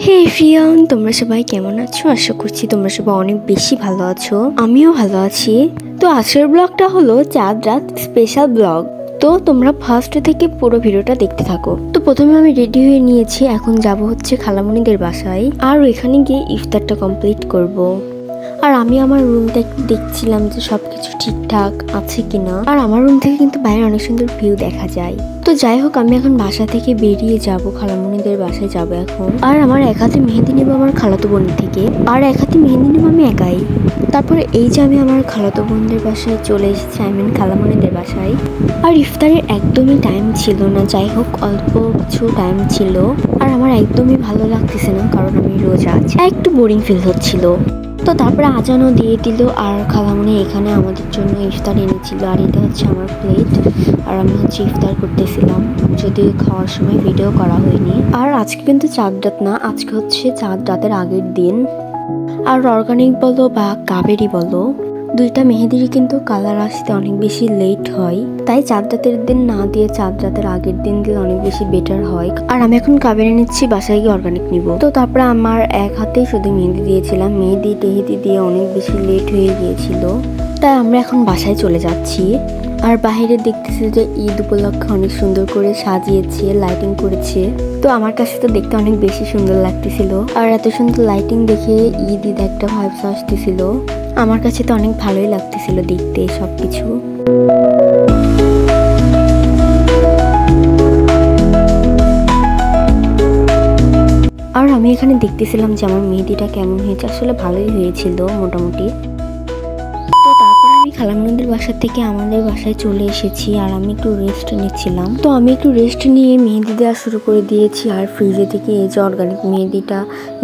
হে everyone, তোমরা সবাই কেমন আছো? আশা করছি তোমরা সবাই অনেক বেশি ভালো আছো। আমিও ভালো আছি। তো আজকের ব্লগটা হলো চাঁদ রাত স্পেশাল ব্লগ। তো তোমরা ফার্স্ট থেকে পুরো ভিডিওটা দেখতে থাকো। তো প্রথমে আমি রেডি হয়ে নিয়েছি, এখন যাব হচ্ছে খালামণিদের বাসায়, আর ওইখানে গিয়ে ইফতারটা কমপ্লিট করব। আর আমি আমার রুমটা একটু দেখছিলাম যে সবকিছু ঠিকঠাক আছে কিনা। আর আমার রুম থেকে কিন্তু বাইরে অনেক সুন্দর ভিউ দেখা যায়। তো যাই হোক, আমি এখন বাসা থেকে বেরিয়ে যাব, খালামণিদের বাসায় যাব এখন। আর আমার এক হাতে মেহেদি নেব আমার খালাতো বোনের থেকে, আর এক হাতে মেহেদি নেব আমি একাই। তারপরে এই যে আমি আমার খালাতো বোনদের বাসায় চলে এসেছি, আই মিন খালামণিদের বাসায়। আর ইফতারের একদমই টাইম ছিল না, যাই হোক অল্প কিছু টাইম ছিল। আর আমার একদমই ভালো লাগতেছে না, কারণ আমি রোজা আছি, একটু বোরিং ফিল হচ্ছিল। তো তারপরে আজানও দিয়ে দিল, আর খালামণি এখানে আমাদের জন্য ইফতার এনেছিল। আর এটা হচ্ছে আমার প্লেট, আর আমি হচ্ছে ইফতার করতেছিলাম, যদিও খাওয়ার সময় ভিডিও করা হয়নি। আর আজকে কিন্তু চাঁদ রাত না, আজকে হচ্ছে চাঁদ রাতের আগের দিন। আর অর্গানিক বলো বা কাবেরি বলো, দুইটা মেহেদিরই কিন্তু কালার আসতে অনেক বেশি লেট হয়। তাই চাঁদ রাতের দিন না দিয়ে চাঁদ রাতের আগের দিন দিলে অনেক বেশি বেটার হয়। আর আমি এখন কাবেরি নিচ্ছি, বাসায় গিয়ে অর্গানিক নিব। তো তারপরে আমার এক হাতেই শুধু মেহেদি দিয়েছিলাম, মেহেদি টেহেদি দিয়ে অনেক বেশি লেট হয়ে গিয়েছিল। তাই আমরা এখন বাসায় চলে যাচ্ছি। আর বাইরে দেখতেছি যে ঈদ উপলক্ষে অনেক সুন্দর করে সাজিয়েছে, লাইটিং করেছে। তো আমার কাছে তো দেখতে অনেক বেশি সুন্দর লাগতেছিল। আর এত সুন্দর লাইটিং দেখে ঈদ ঈদ একটা ভাইবস আসতেছিল। আমার কাছে তো অনেক ভালোই লাগতেছিল দেখতে সবকিছু। আর আমি এখানে দেখতেছিলাম যে আমার মেহেদিটা কেমন হয়েছে, আসলে ভালোই হয়েছিল মোটামুটি। তো তারপর আমি খালামণিদের বাসা থেকে আমাদের বাসায় চলে এসেছি, আর আমি একটু রেস্ট নিচ্ছিলাম। তো আমি একটু রেস্ট নিয়ে মেহেদি দেওয়া শুরু করে দিয়েছি। আর ফ্রিজে থেকে এই যে অর্গানিক মেহেদিটা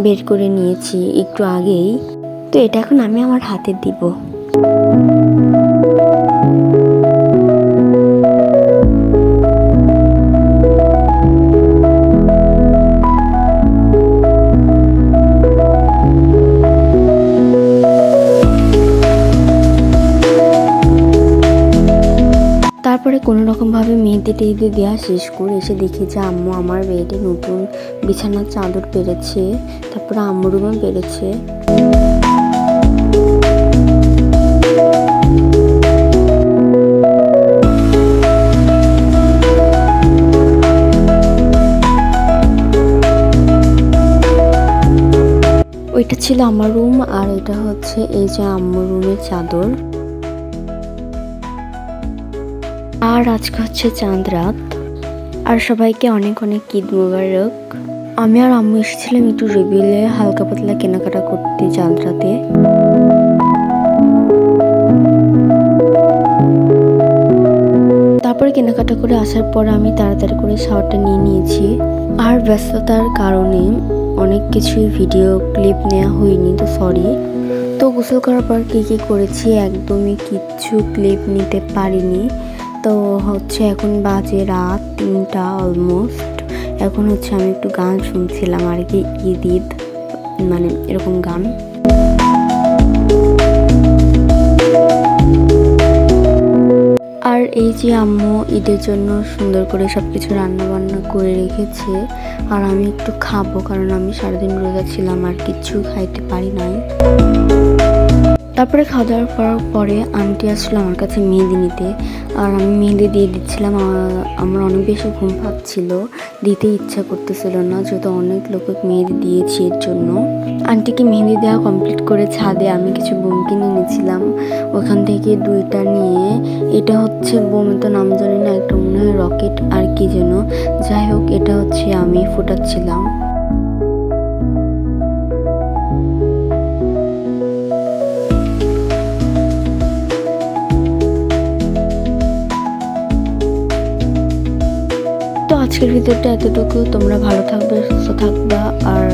বের করে নিয়েছি একটু আগেই। তো এটা এখন আমি আমার হাতে দিব। তারপরে কোনো রকমভাবে মেহেদি টেহেদি দেওয়া শেষ করে এসে দেখি যে আম্মু আমার বেডে নতুন বিছানার চাদর পেরেছে, তারপরে আম্মু রুমে পেরেছে। ওইটা ছিল আমার রুম, আর এটা হচ্ছে এই যে আম্মু রুমের চাদর। আর আজকে হচ্ছে চাঁদ রাত, আর সবাইকে অনেক অনেক ঈদ মোবারক। আমি আর আম্মু এসেছিলাম একটু রিবিলে হালকা পাতলা কেনাকাটা করতে চাঁদ রাতে। তারপরে কেনাকাটা করে আসার পর আমি তাড়াতাড়ি করে শাওয়ারটা নিয়ে নিয়েছি। আর ব্যস্ততার কারণে অনেক কিছুই ভিডিও ক্লিপ নেওয়া হয়নি, তো সরি। তো গোসল করার পর কী করেছি একদমই কিচ্ছু ক্লিপ নিতে পারিনি। তো হচ্ছে এখন বাজে রাত 3টা অলমোস্ট। এখন হচ্ছে আমি একটু গান শুনছিলাম আর কি, ঈদ ঈদ মানে এরকম গান। আর এই যে আম্মু ঈদের জন্য সুন্দর করে সবকিছু রান্না বান্না করে রেখেছে, আর আমি একটু খাবো, কারণ আমি সারাদিন রোজা ছিলাম আর কিচ্ছু খাইতে পারি নাই। তারপরে খাওয়া দাওয়ার পরে আন্টি আসলো আমার কাছে মেহেদি নিতে, আর আমি মেহেদি দিয়ে দিচ্ছিলাম। আমার অনেক বেশি ঘুম পাচ্ছিল, দিতে ইচ্ছা করতেছিল না, যেহেতু অনেক লোকে মেহেদি দিয়েছি এর জন্য। আন্টিকে মেহেদি দেওয়া কমপ্লিট করে ছাদে আমি কিছু বোম কিনে নিয়েছিলাম, ওখান থেকে 2টা নিয়ে, এটা হচ্ছে বোম তো নাম জানি না, একটা মনে হয় রকেট আর কি যেন, যাই হোক এটা হচ্ছে আমি ফোটাচ্ছিলাম। আজকের ভিডিওটা এতটুকু। তোমরা ভালো থাকবে, সুস্থ থাকবা, আর